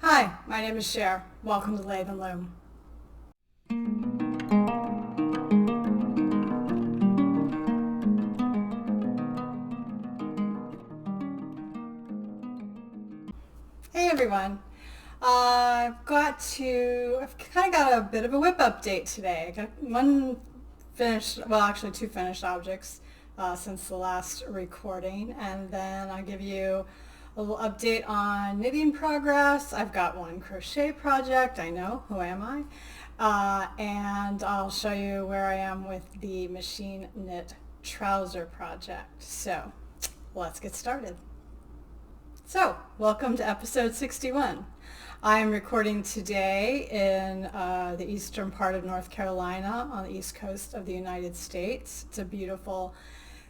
Hi, my name is Cher. Welcome to Lathe and Loom. Hey everyone. I've kind of got a bit of a whip update today. I got one finished, well actually two finished objects since the last recording, and then I'll give you a little update on knitting progress. I've got one crochet project, I know, who am I? And I'll show you where I am with the machine knit trouser project. So let's get started. So welcome to episode 61. I am recording today in the eastern part of North Carolina on the east coast of the United States. It's a beautiful,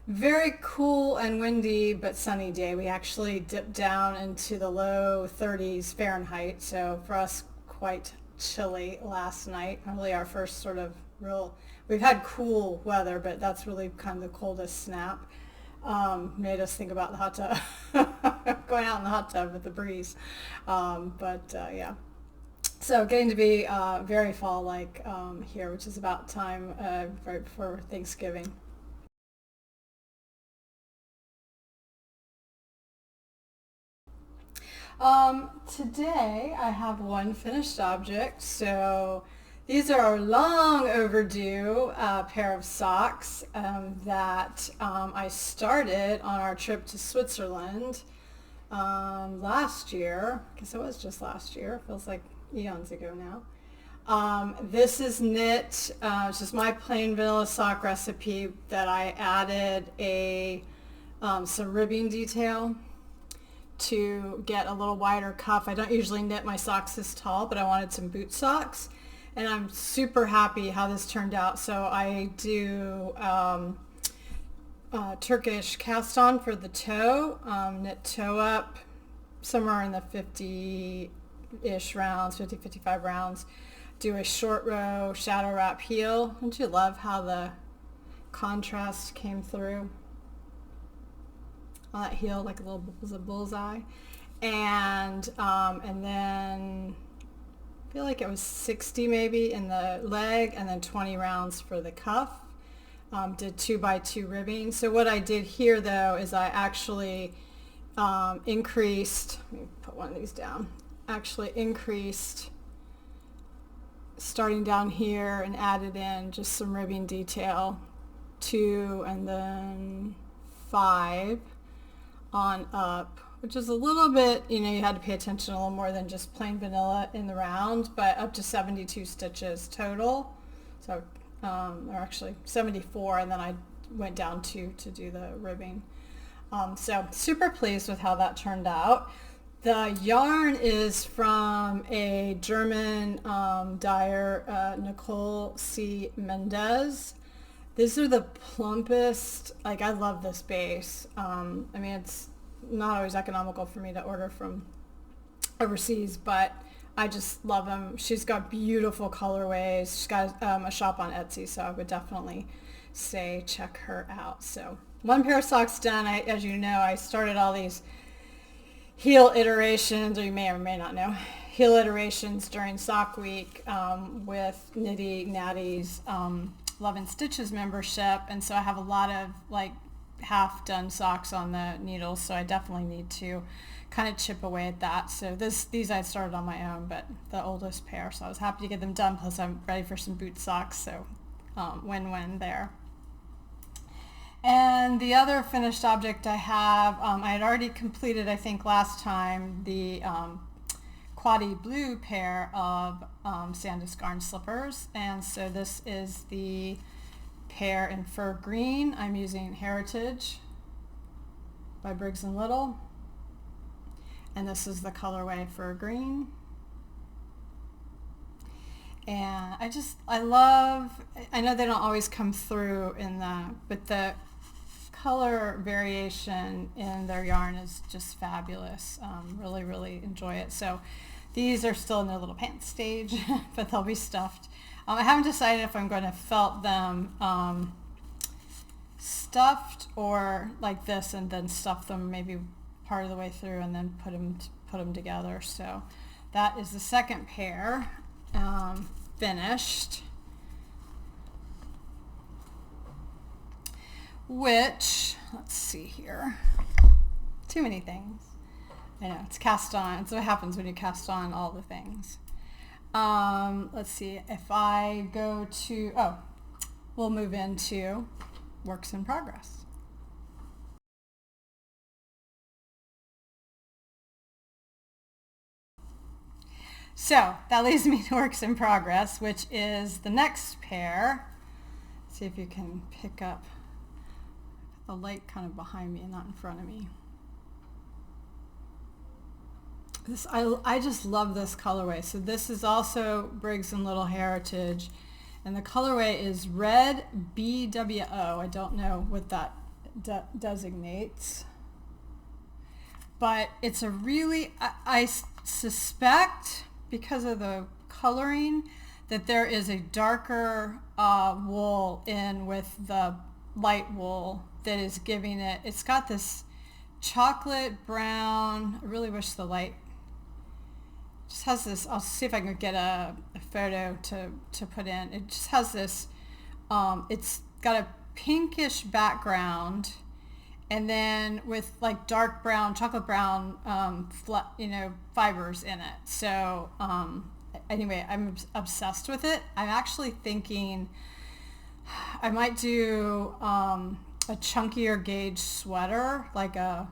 very cool and windy but sunny day. We actually dipped down into the low 30s Fahrenheit, so for us quite chilly last night. Really our first sort of we've had cool weather, but that's really kind of the coldest snap. Made us think about the hot tub, going out in the hot tub with the breeze. Yeah. So getting to be very fall-like here, which is about time right before Thanksgiving. Today I have one finished object. So these are a long overdue pair of socks that I started on our trip to Switzerland last year. I guess it was just last year. Feels like eons ago now. This is knit. It's just my plain vanilla sock recipe that I added some ribbing detail to get a little wider cuff. I don't usually knit my socks this tall, but I wanted some boot socks. And I'm super happy how this turned out. So I do Turkish cast on for the toe, knit toe up somewhere in the 50-ish rounds, 50, 55 rounds. Do a short row shadow wrap heel. Don't you love how the contrast came through on that heel, like a bullseye? And then I feel like it was 60 maybe in the leg, and then 20 rounds for the cuff. Did 2x2 ribbing. So what I did here though is I actually increased, let me put one of these down, actually increased starting down here and added in just some ribbing detail, 2 and then 5 on up, which is a little bit, you had to pay attention a little more than just plain vanilla in the round, but up to 72 stitches total. So, or actually 74, and then I went down 2 to do the ribbing. So super pleased with how that turned out. The yarn is from a German dyer, Nicole C. Mendez. These are the plumpest, like I love this base. I mean, it's not always economical for me to order from overseas, but I just love them. She's got beautiful colorways. She's got a shop on Etsy, so I would definitely say check her out. So one pair of socks done. As you know, I started all these heel iterations, or you may or may not know, heel iterations during Sock Week with Nitty Natty's Love and Stitches membership, and so I have a lot of like half done socks on the needles, so I definitely need to kind of chip away at that. So these I started on my own, but the oldest pair, so I was happy to get them done, plus I'm ready for some boot socks, so win-win there. And the other finished object I have, I had already completed, I think last time, the quaddy blue pair of Sandus Garn slippers, and so this is the pair in fur green. I'm using Heritage by Briggs and Little, and this is the colorway fur green. And I know they don't always come through but the color variation in their yarn is just fabulous. Really, really enjoy it. So these are still in their little pants stage, but they'll be stuffed. I haven't decided if I'm going to felt them stuffed or like this, and then stuff them maybe part of the way through and then put them together. So that is the second pair finished, which, let's see here, too many things. I know, it's cast on. It's what happens when you cast on all the things. Let's see, if I go to, we'll move into works in progress. So that leads me to works in progress, which is the next pair. Let's see if you can pick up the light kind of behind me and not in front of me. This, I just love this colorway. So this is also Briggs and Little Heritage, and the colorway is Red BWO. I don't know what that designates, but it's a really, I suspect because of the coloring that there is a darker wool in with the light wool that is giving it, it's got this chocolate brown, I really wish the light just has this, I'll see if I can get a photo to put in. It just has this, it's got a pinkish background, and then with like dark brown, chocolate brown, fibers in it. So anyway, I'm obsessed with it. I'm actually thinking I might do a chunkier gauge sweater, like a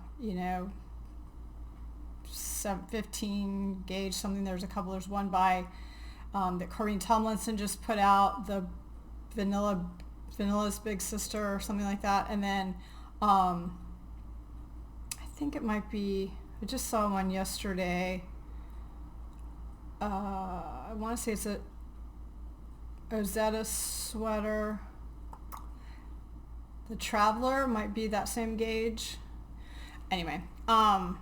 15 gauge something. There's a couple. There's one by that Corinne Tomlinson just put out, the Vanilla's Big Sister or something like that. And then I think it might be, I just saw one yesterday. I want to say it's a Ozetta sweater. The Traveler might be that same gauge. Anyway, I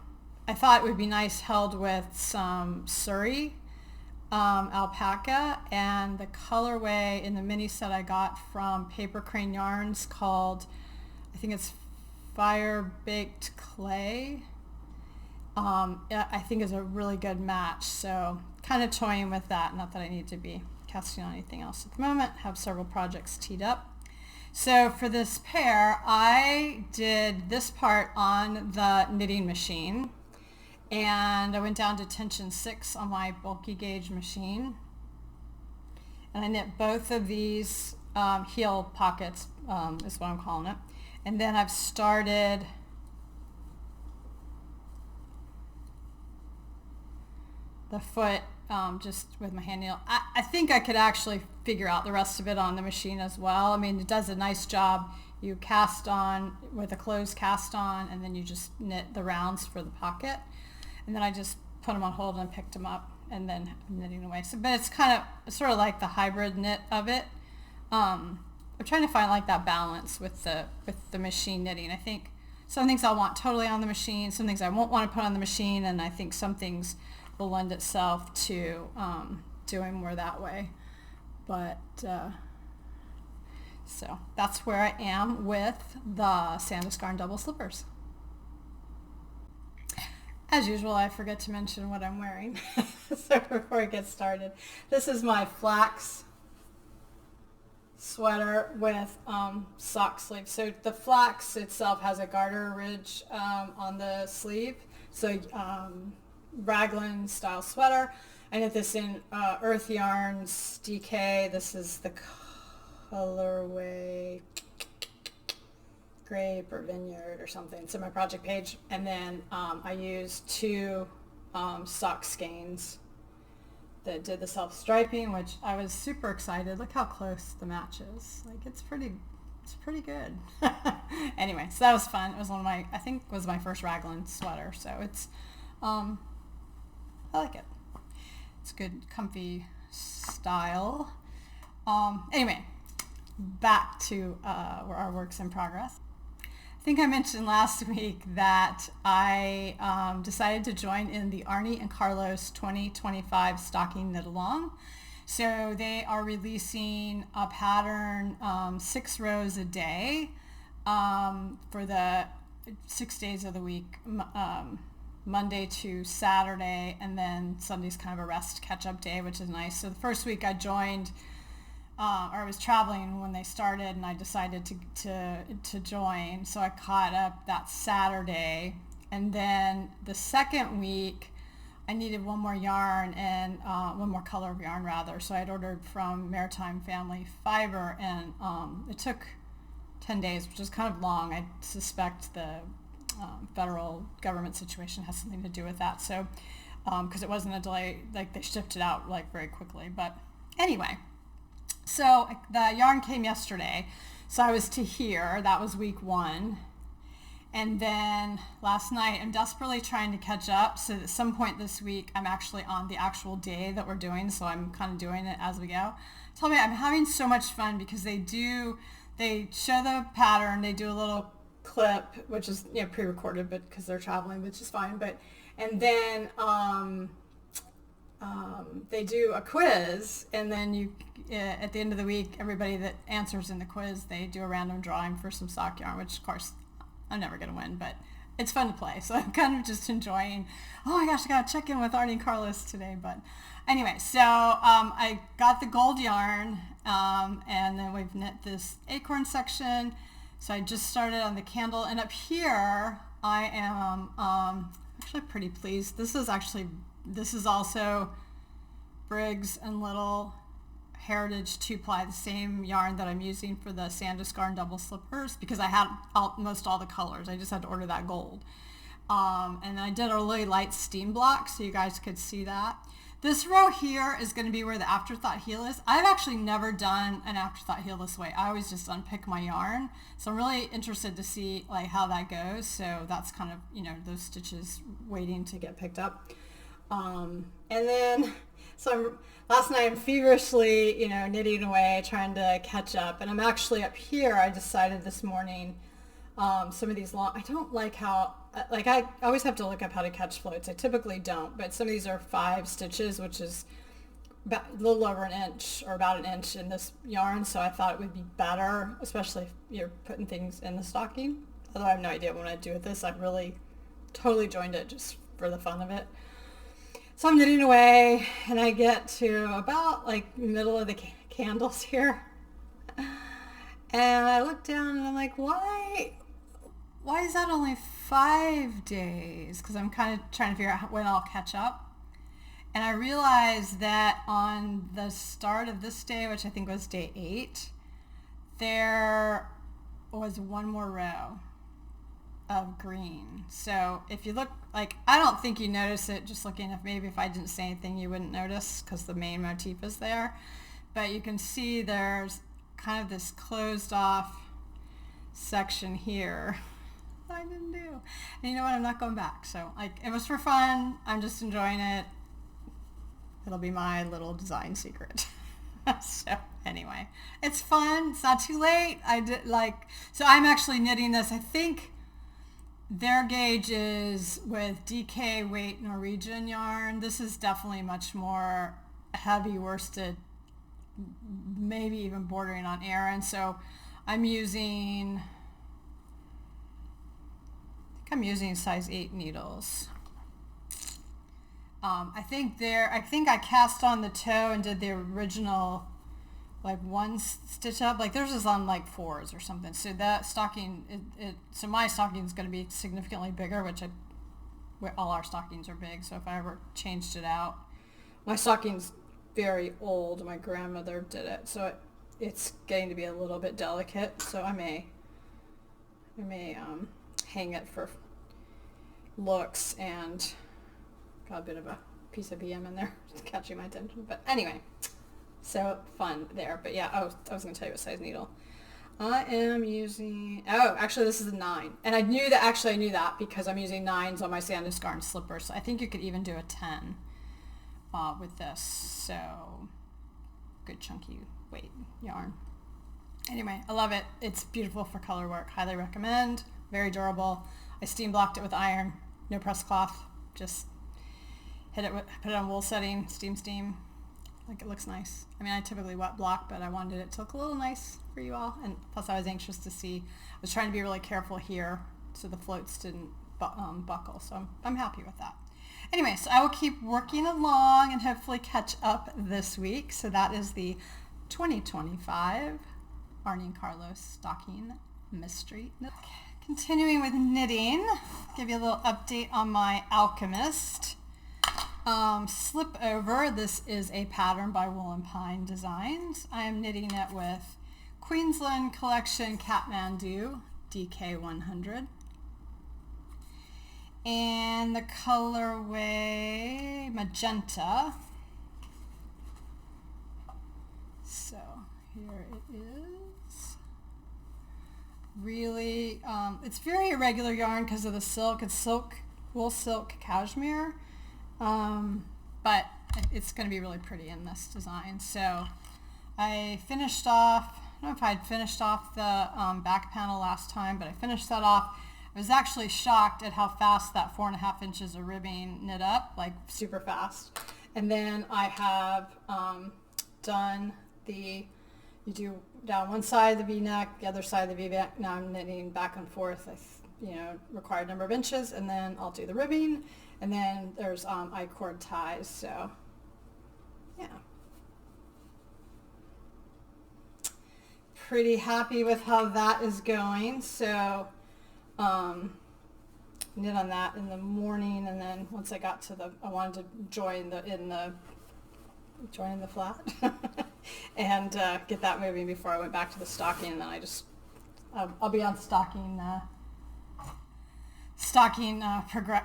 thought it would be nice held with some Surrey alpaca, and the colorway in the mini set I got from Paper Crane Yarns called, I think it's Fire Baked Clay, I think is a really good match. So kind of toying with that. Not that I need to be casting on anything else at the moment. Have several projects teed up. So for this pair, I did this part on the knitting machine, and I went down to tension 6 on my bulky gauge machine, and I knit both of these heel pockets, is what I'm calling it. And then I've started the foot just with my hand needle. I think I could actually figure out the rest of it on the machine as well. I mean, it does a nice job. You cast on with a closed cast on, and then you just knit the rounds for the pocket. And then I just put them on hold and picked them up, and then I'm knitting away. So, but it's sort of like the hybrid knit of it. I'm trying to find like that balance with the machine knitting. I think some things I'll want totally on the machine, some things I won't want to put on the machine, and I think some things will lend itself to doing more that way. But so that's where I am with the Sanduskarn double slippers. As usual, I forget to mention what I'm wearing. So before I get started, this is my flax sweater with sock sleeves. So the flax itself has a garter ridge on the sleeve. So raglan style sweater. I knit this in Earth Yarns DK. This is the colorway Grape or Vineyard or something. It's in my project page. And then I used 2 sock skeins that did the self-striping, which I was super excited. Look how close the match is. Like, it's pretty good. Anyway, so that was fun. It was one of my, I think was my first raglan sweater. So it's, I like it. It's good, comfy style. Anyway, back to our works in progress. I think I mentioned last week that I decided to join in the Arne and Carlos 2025 Stocking Knit Along. So they are releasing a pattern 6 rows a day for the 6 days of the week, Monday to Saturday, and then Sunday's kind of a rest catch-up day, which is nice. So the first week I joined, or I was traveling when they started, and I decided to join. So I caught up that Saturday, and then the second week I needed one more yarn and one more color of yarn rather. So I had ordered from Maritime Family Fiber, and it took 10 days, which is kind of long. I suspect the federal government situation has something to do with that. So, because it wasn't a delay, like they shipped it out like very quickly. But anyway, so the yarn came yesterday. So I was to here. That was week 1. And then last night, I'm desperately trying to catch up. So at some point this week, I'm actually on the actual day that we're doing. So I'm kind of doing it as we go. Tell me, I'm having so much fun because they show the pattern, they do a little clip, which is pre-recorded, but because they're traveling, which is fine. But and then they do a quiz, and then you at the end of the week, everybody that answers in the quiz, they do a random drawing for some sock yarn, which of course I'm never gonna win, but it's fun to play. So I'm kind of just enjoying. Oh my gosh, I gotta check in with Arne and Carlos today. But anyway, so I got the gold yarn, and then we've knit this acorn section. So I just started on the candle, and up here I am actually pretty pleased. This is also Briggs and Little Heritage 2-ply, the same yarn that I'm using for the Sanduskarn double slippers, because I had almost all the colors. I just had to order that gold. And I did a really light steam block so you guys could see that. This row here is going to be where the afterthought heel is. I've actually never done an afterthought heel this way. I always just unpick my yarn. So I'm really interested to see like how that goes. So that's kind of, those stitches waiting to get picked up. And then, last night I'm feverishly, knitting away, trying to catch up. And I'm actually up here, I decided this morning, some of these long, I don't like how, I always have to look up how to catch floats. I typically don't, but some of these are 5 stitches, which is about a little over an inch or about an inch in this yarn. So I thought it would be better, especially if you're putting things in the stocking. Although I have no idea what I do with this. I really totally joined it just for the fun of it. So I'm knitting away, and I get to about middle of the candles here. And I look down and I'm like, why is that only 5 days? Because I'm kind of trying to figure out when I'll catch up. And I realized that on the start of this day, which I think was day 8, there was one more row of green. So if you look, I don't think you notice it just looking. If I didn't say anything, you wouldn't notice because the main motif is there. But you can see there's kind of this closed off section here I didn't do. And you know what? I'm not going back. So it was for fun. I'm just enjoying it. It'll be my little design secret. So anyway, it's fun. It's not too late. So I'm actually knitting this. I think their gauge is with DK weight Norwegian yarn. This is definitely much more heavy worsted, maybe even bordering on Aran. So I'm using size 8 needles. I think I cast on the toe and did the original one stitch up. Theirs is on 4s or something. So that stocking, so my stocking is going to be significantly bigger, which all our stockings are big. So if I ever changed it out, my stocking's very old. My grandmother did it, so it's getting to be a little bit delicate. So I may hang it for looks, and got a bit of a piece of BM in there catching my attention. But anyway, so fun there. But yeah, I was going to tell you what size needle. I am using, actually this is a 9. And I knew that because I'm using 9s on my Sanduskarn slippers. So I think you could even do a 10 with this. So good chunky weight yarn. Anyway, I love it. It's beautiful for color work. Highly recommend. Very durable. I steam blocked it with iron. No press cloth. Just put it on wool setting, steam. It looks nice. I typically wet block, but I wanted it to look a little nice for you all. And plus I was anxious to see, I was trying to be really careful here so the floats didn't buckle. So I'm happy with that. Anyway, so I will keep working along and hopefully catch up this week. So that is the 2025 Arne and Carlos stocking mystery. Okay. Continuing with knitting, give you a little update on my Alchemist Slipover. This is a pattern by Wool and Pine Designs. I am knitting it with Queensland Collection Kathmandu DK100. And the colorway Magenta. So here it is. Really, it's very irregular yarn because of the silk. It's wool silk cashmere, but it's going to be really pretty in this design. So I finished off, I don't know if I'd finished off the back panel last time, but I finished that off. I was actually shocked at how fast that 4.5 inches of ribbing knit up, like super fast. And then I have done you do down one side of the V-neck, the other side of the V-neck. Now I'm knitting back and forth, required number of inches, and then I'll do the ribbing. And then there's I-cord ties, so yeah. Pretty happy with how that is going. So knit on that in the morning, and then once I got to I wanted to join the flat and get that moving before I went back to the stocking. And then I'll be on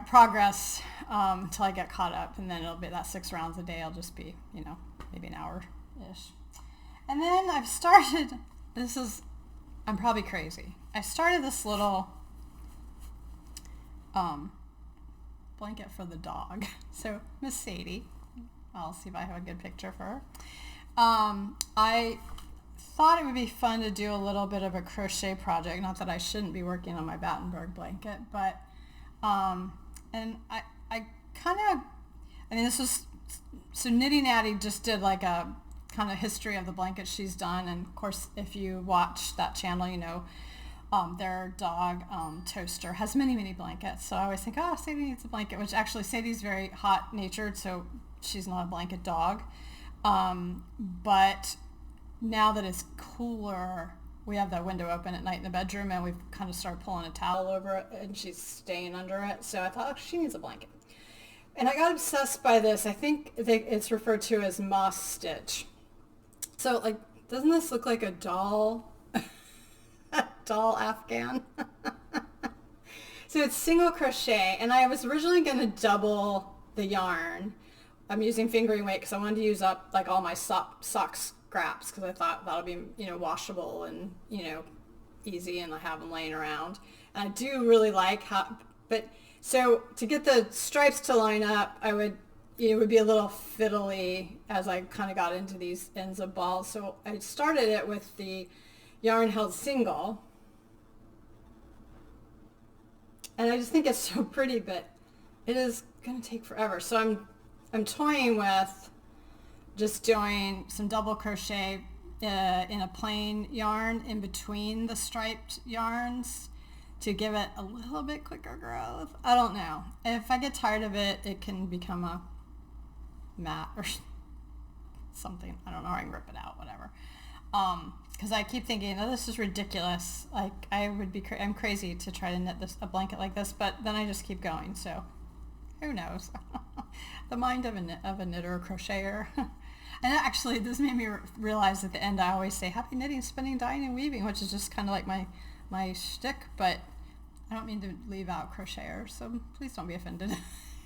progress until I get caught up, and then it'll be that 6 rounds a day. I'll just be, maybe an hour-ish. And then I've started, I'm probably crazy. I started this little blanket for the dog. So Miss Sadie, I'll see if I have a good picture for her. I thought it would be fun to do a little bit of a crochet project. Not that I shouldn't be working on my Battenberg blanket, but and this was, so Knitty Natty just did like a kind of history of the blankets she's done, and of course if you watch that channel, their dog Toaster has many blankets. So I always think, oh, Sadie needs a blanket, which actually Sadie's very hot natured, so she's not a blanket dog. But now that it's cooler, we have that window open at night in the bedroom, and we've kind of started pulling a towel over it, and she's staying under it. So I thought, oh, she needs a blanket. And I got obsessed by this. I think it's referred to as Moss Stitch. So, doesn't this look like a doll Afghan? So it's single crochet, and I was originally going to double the yarn. I'm using fingering weight because I wanted to use up all my sock scraps, because I thought that'll be washable and easy, and I have them laying around. And I do really like so to get the stripes to line up, it would be a little fiddly as I kind of got into these ends of balls. So I started it with the yarn held single, and I just think it's so pretty, but it is going to take forever. So I'm toying with just doing some double crochet in a plain yarn in between the striped yarns to give it a little bit quicker growth. I don't know. If I get tired of it, it can become a mat or something. I don't know. I can rip it out, whatever. Because I keep thinking, oh, this is ridiculous. I'm crazy to try to knit a blanket like this, but then I just keep going. So who knows? The mind of a knitter or crocheter. And actually, this made me realize at the end, I always say happy knitting, spinning, dyeing, and weaving, which is just kind of like my shtick, but I don't mean to leave out crocheters, so please don't be offended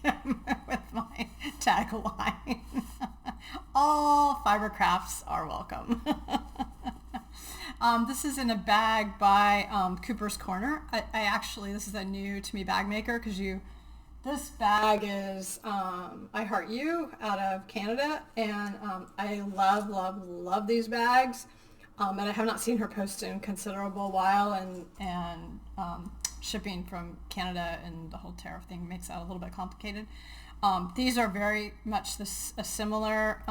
with my tagline. All fiber crafts are welcome. This is in a bag by Cooper's Corner. This is a new to me bag maker, because this bag is I Heart You out of Canada, and I love these bags. And I have not seen her post in a considerable while, and shipping from Canada and the whole tariff thing makes that a little bit complicated. These are very much a similar,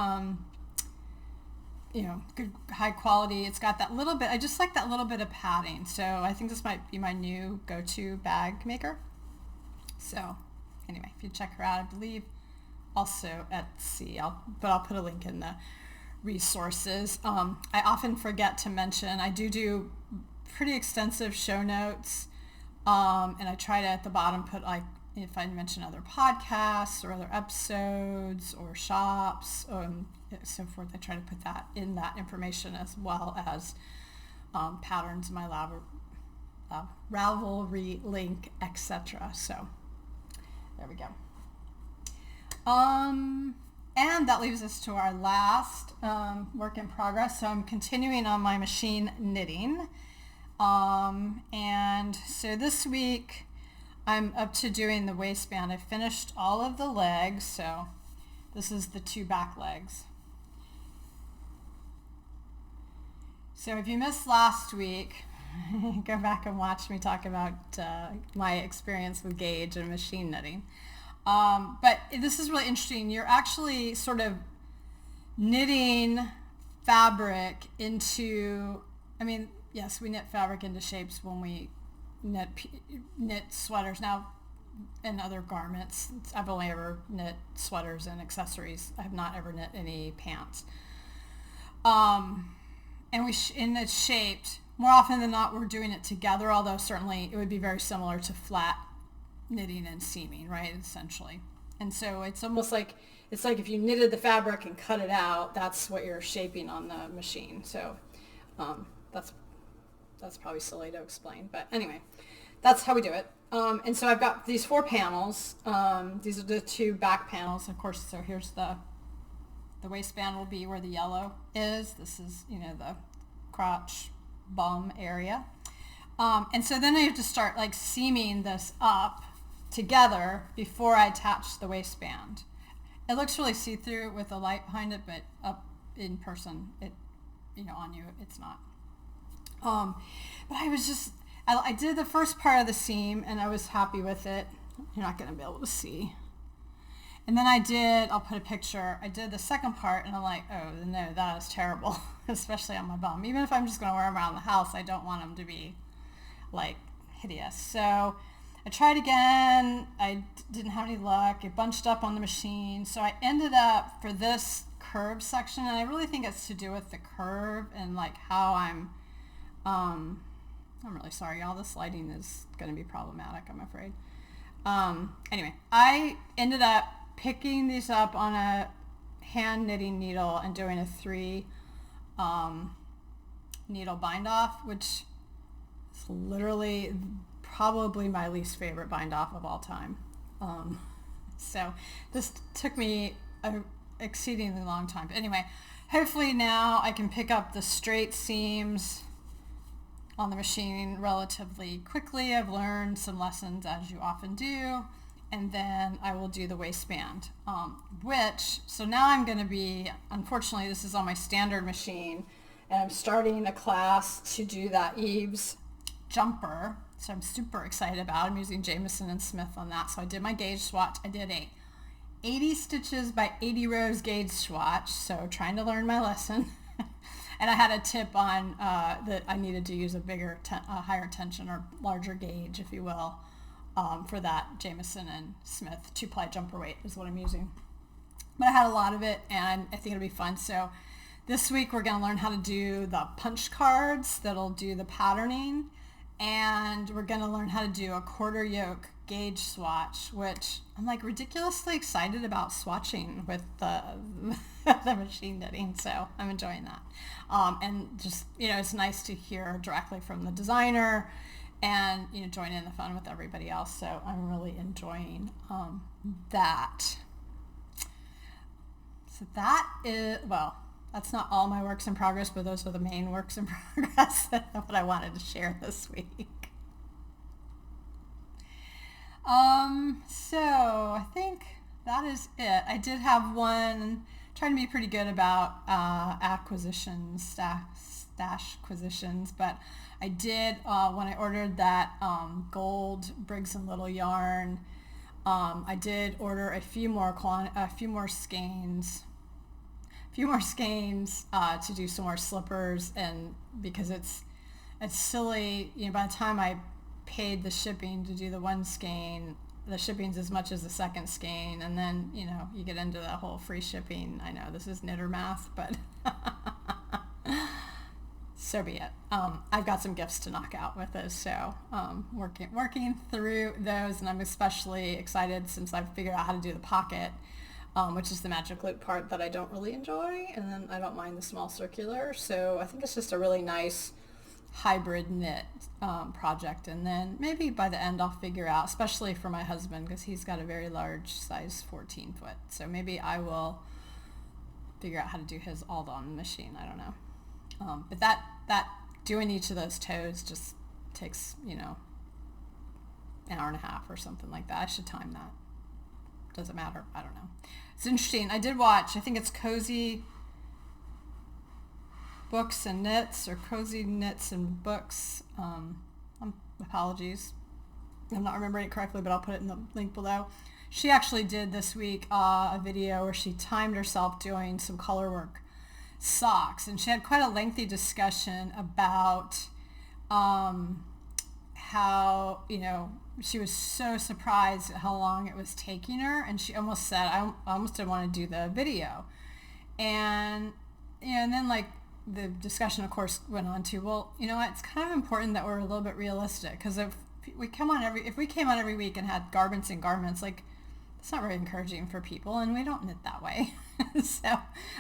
good high quality. It's got that little bit, I just like that little bit of padding. So I think this might be my new go-to bag maker. So anyway, if you check her out, I believe also Etsy, but I'll put a link in the resources. I often forget to mention, I do pretty extensive show notes, and I try to at the bottom put, like, if I mention other podcasts or other episodes or shops, so forth, I try to put that in that information, as well as patterns, my Ravelry link, etc. So there we go. And that leaves us to our last work in progress. So I'm continuing on my machine knitting. And so this week I'm up to doing the waistband. I finished all of the legs. So this is the 2 back legs. So if you missed last week, go back and watch me talk about my experience with gauge and machine knitting. But this is really interesting. You're actually sort of knitting fabric into, yes, we knit fabric into shapes when we knit sweaters. Now, and other garments. I've only ever knit sweaters and accessories. I have not ever knit any pants. And it's shaped. More often than not, we're doing it together, although certainly it would be very similar to flat knitting and seaming, right, essentially. And so it's almost like, it's like if you knitted the fabric and cut it out, that's what you're shaping on the machine. So that's probably silly to explain, but anyway, that's how we do it. And so I've got these 4 panels. These are the 2 back panels, of course. So here's the waistband will be where the yellow is. This is, the crotch bum area. And so then I have to start like seaming this up together before I attach the waistband. It looks really see-through with the light behind it, but up in person, on you, it's not. But I did the first part of the seam and I was happy with it. You're not going to be able to see. And then I'll put a picture. I did the second part and I'm like, oh no, that is terrible, especially on my bum. Even if I'm just going to wear them around the house, I don't want them to be like hideous. So I tried again. I didn't have any luck. It bunched up on the machine. So I ended up for this curve section, and I really think it's to do with the curve and like how I'm really sorry, y'all. This lighting is going to be problematic, I'm afraid. Anyway, I ended up picking these up on a hand knitting needle and doing a 3 needle bind off, which is literally probably my least favorite bind off of all time. So this took me an exceedingly long time. But anyway, hopefully now I can pick up the straight seams on the machine relatively quickly. I've learned some lessons, as you often do, and then I will do the waistband, so now I'm going to be, unfortunately this is on my standard machine, and I'm starting a class to do that eaves jumper, so I'm super excited about it. I'm using Jamieson and Smith on that. So I did my gauge swatch. I did a 80 stitches by 80 rows gauge swatch, so trying to learn my lesson. And I had a tip on that I needed to use a bigger, higher tension or larger gauge, if you will, for that Jamieson and Smith 2-ply jumper weight is what I'm using. But I had a lot of it, and I think it'll be fun. So this week we're going to learn how to do the punch cards that'll do the patterning, and we're going to learn how to do a quarter yoke gauge swatch, which I'm like ridiculously excited about swatching with the machine knitting, so I'm enjoying that. And just, it's nice to hear directly from the designer and, join in the fun with everybody else, so I'm really enjoying that. So that is, that's not all my works in progress, but those are the main works in progress that what I wanted to share this week. So I think that is it. I did have one, trying to be pretty good about acquisitions, stash acquisitions, but I did, when I ordered that gold Briggs and Little yarn, I did order a few more skeins to do some more slippers, and because it's silly, by the time I paid the shipping to do the one skein, the shipping's as much as the second skein, and then, you know, you get into that whole free shipping. I know this is knitter math, but so be it. I've got some gifts to knock out with this, so working through those, and I'm especially excited since I've figured out how to do the pocket, which is the magic loop part that I don't really enjoy, and then I don't mind the small circular, so I think it's just a really nice hybrid knit project. And then maybe by the end I'll figure out, especially for my husband, because he's got a very large size 14 foot, so maybe I will figure out how to do his all on the machine. I don't know, but that doing each of those toes just takes, you know, an hour and a half or something like that. I should time that. Doesn't matter. I don't know. It's interesting. I did watch, I think it's Cozy Books and Knits, or Cozy Knits and Books. Apologies, I'm not remembering it correctly, but I'll put it in the link below. She actually did this week a video where she timed herself doing some color work socks, and she had quite a lengthy discussion about how, you know, she was so surprised at how long it was taking her, and she almost said, I almost didn't want to do the video. And, you know, and then like the discussion, of course, went on to, well, you know what, it's kind of important that we're a little bit realistic, because if we came on every week and had garments and garments, like, it's not very encouraging for people, and we don't knit that way. So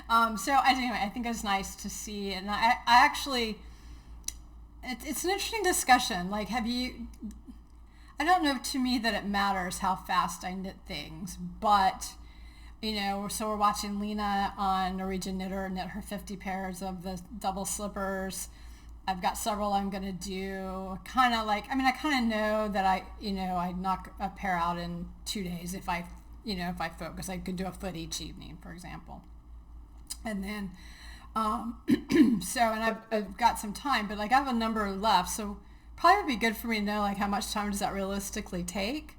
anyway, I think it's nice to see, and I actually, it's an interesting discussion. Like, I don't know, to me, that it matters how fast I knit things, but, you know, so we're watching Lena on Norwegian Knitter knit her 50 pairs of the double slippers. I've got several I'm going to do. Kind of like, I mean, I kind of know that I knock a pair out in 2 days if I focus. I could do a foot each evening, for example. And then, and I've got some time, but like I have a number left, so probably would be good for me to know like how much time does that realistically take.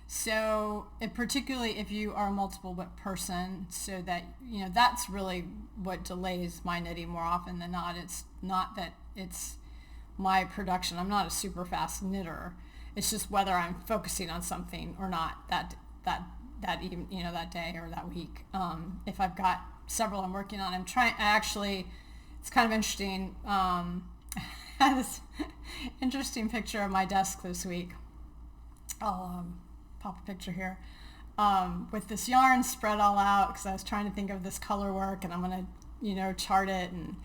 So particularly if you are a multiple whip person, so that, you know, that's really what delays my knitting more often than not. It's not that it's my production. I'm not a super fast knitter. It's just whether I'm focusing on something or not that even, you know, that day or that week. If I've got several I'm working on, it's kind of interesting. I had this interesting picture of my desk this week. I'll pop a picture here, with this yarn spread all out, because I was trying to think of this color work, and I'm going to, you know, chart it, and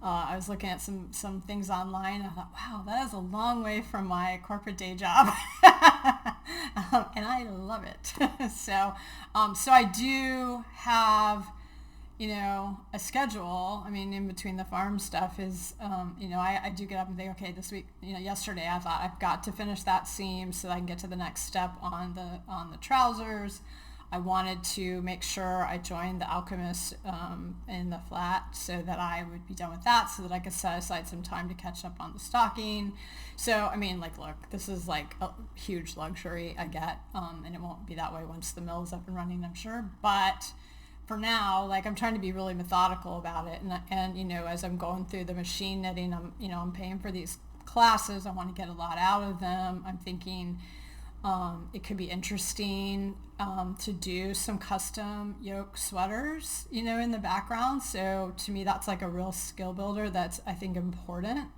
I was looking at some things online. I thought, wow, that is a long way from my corporate day job. And I love it. So I do have, you know, a schedule. I mean, in between the farm stuff is, you know, I do get up and think, okay, this week, you know, yesterday I thought I've got to finish that seam so that I can get to the next step on the trousers. I wanted to make sure I joined the Alchemist in the flat so that I would be done with that, so that I could set aside some time to catch up on the stocking. So, I mean, like, look, this is like a huge luxury I get, and it won't be that way once the mill is up and running, I'm sure. But for now, like, I'm trying to be really methodical about it, and you know, as I'm going through the machine knitting, I'm paying for these classes. I want to get a lot out of them. I'm thinking it could be interesting to do some custom yoke sweaters, you know, in the background. So to me, that's like a real skill builder that's, I think, important.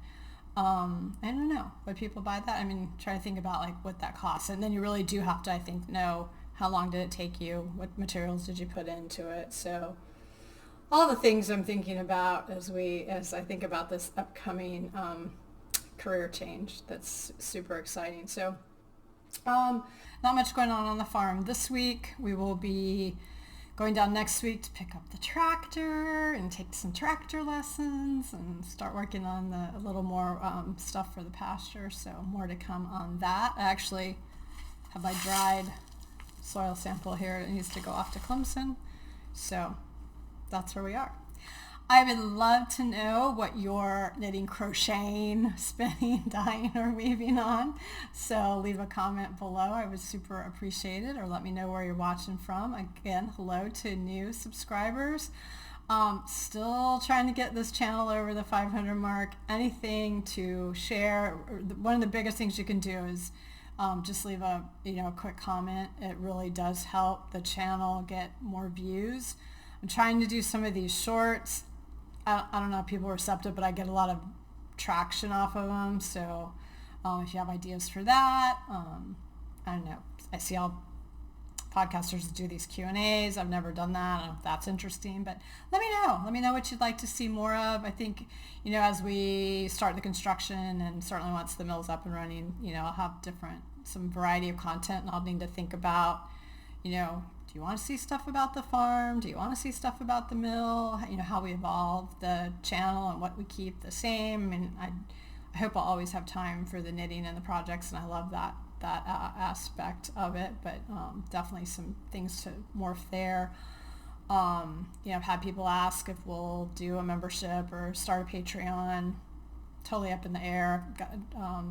I don't know, would people buy that? I mean, try to think about like what that costs, and then you really do have to, I think, know how long did it take you, what materials did you put into it. So all the things I'm thinking about as I think about this upcoming career change, that's super exciting. So not much going on the farm this week. We will be going down next week to pick up the tractor and take some tractor lessons and start working on a little more stuff for the pasture. So more to come on that. I actually have my dried soil sample here. It needs to go off to Clemson. So that's where we are. I would love to know what you're knitting, crocheting, spinning, dyeing, or weaving on. So leave a comment below. I would super appreciate it. Or let me know where you're watching from. Again, hello to new subscribers. Still trying to get this channel over the 500 mark. Anything to share. One of the biggest things you can do is just leave a quick comment. It really does help the channel get more views. I'm trying to do some of these shorts. I don't know if people are receptive, but I get a lot of traction off of them. So if you have ideas for that, I don't know. I see all podcasters do these Q&As. I've never done that. I don't know if that's interesting, but let me know. Let me know what you'd like to see more of. I think, as we start the construction, and certainly once the mill's up and running, I'll have some variety of content, and I'll need to think about, do you want to see stuff about the farm? Do you want to see stuff about the mill? How we evolve the channel and what we keep the same. I mean, I hope I'll always have time for the knitting and the projects, and I love that aspect of it, but definitely some things to morph there. I've had people ask if we'll do a membership or start a Patreon. Totally up in the air. I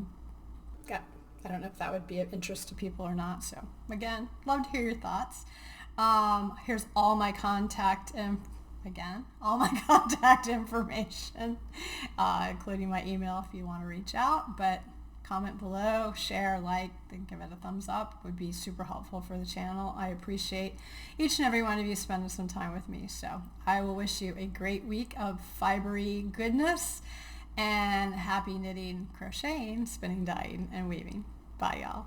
don't know if that would be of interest to people or not. So again, love to hear your thoughts. Here's all my contact information, including my email if you want to reach out. But comment below, share, like, and give it a thumbs up would be super helpful for the channel. I appreciate each and every one of you spending some time with me. So I will wish you a great week of fibery goodness and happy knitting, crocheting, spinning, dyeing, and weaving. Bye, y'all.